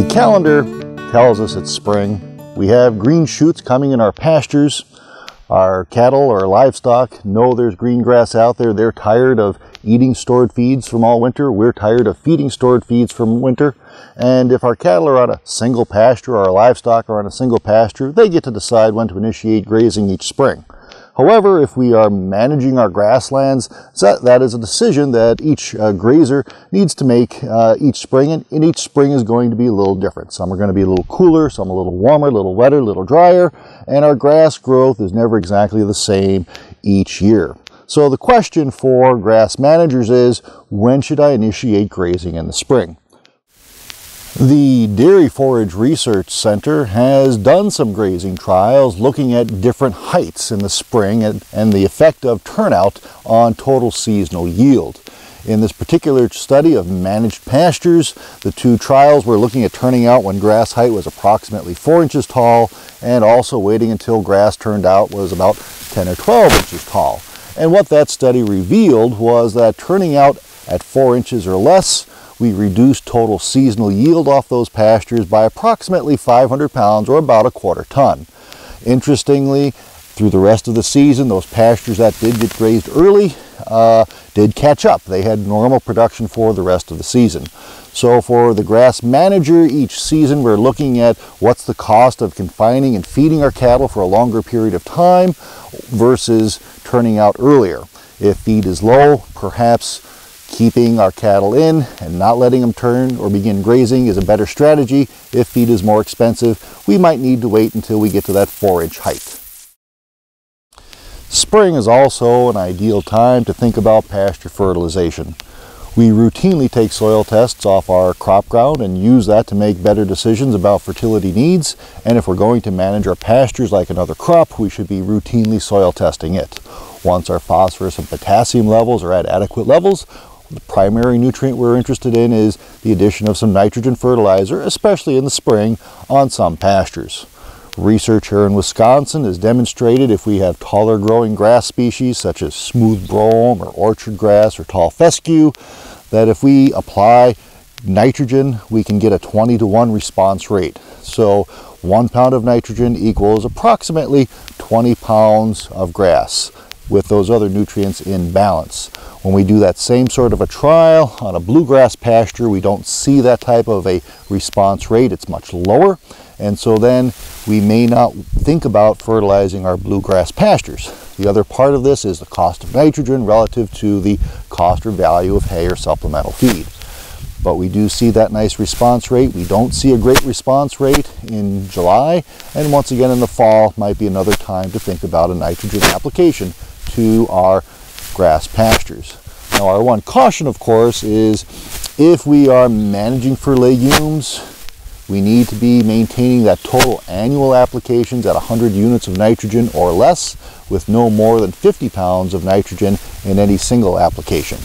The calendar tells us it's spring. We have green shoots coming in our pastures. Our cattle or livestock know there's green grass out there. They're tired of eating stored feeds from all winter. We're tired of feeding stored feeds from winter. And if our cattle are on a single pasture or our livestock are on a single pasture, they get to decide when to initiate grazing each spring. However, if we are managing our grasslands, that is a decision that each grazer needs to make each spring, and each spring is going to be a little different. Some are going to be a little cooler, some a little warmer, a little wetter, a little drier, and our grass growth is never exactly the same each year. So the question for grass managers is, when should I initiate grazing in the spring? The Dairy Forage Research Center has done some grazing trials looking at different heights in the spring and the effect of turnout on total seasonal yield. In this particular study of managed pastures, the two trials were looking at turning out when grass height was approximately 4 inches tall and also waiting until grass turned out was about 10 or 12 inches tall. And what that study revealed was that turning out at 4 inches or less, we reduced total seasonal yield off those pastures by approximately 500 pounds or about 1/4 ton. Interestingly, through the rest of the season, those pastures that did get grazed early did catch up. They had normal production for the rest of the season. So for the grass manager, each season we're looking at what's the cost of confining and feeding our cattle for a longer period of time versus turning out earlier. If feed is low, perhaps keeping our cattle in and not letting them turn or begin grazing is a better strategy. If feed is more expensive, we might need to wait until we get to that 4-inch height. Spring is also an ideal time to think about pasture fertilization. We routinely take soil tests off our crop ground and use that to make better decisions about fertility needs. And if we're going to manage our pastures like another crop, we should be routinely soil testing it. Once our phosphorus and potassium levels are at adequate levels, the primary nutrient we're interested in is the addition of some nitrogen fertilizer, especially in the spring on some pastures. Research here in Wisconsin has demonstrated if we have taller growing grass species such as smooth brome or orchard grass or tall fescue, that if we apply nitrogen, we can get a 20-to-1 response rate. So 1 pound of nitrogen equals approximately 20 pounds of grass with those other nutrients in balance. When we do that same sort of a trial on a bluegrass pasture, we don't see that type of a response rate. It's much lower. And so then we may not think about fertilizing our bluegrass pastures. The other part of this is the cost of nitrogen relative to the cost or value of hay or supplemental feed. But we do see that nice response rate. We don't see a great response rate in July. And once again in the fall might be another time to think about a nitrogen application to our grass pastures. Now our one caution, of course, is if we are managing for legumes, we need to be maintaining that total annual applications at 100 units of nitrogen or less with no more than 50 pounds of nitrogen in any single application.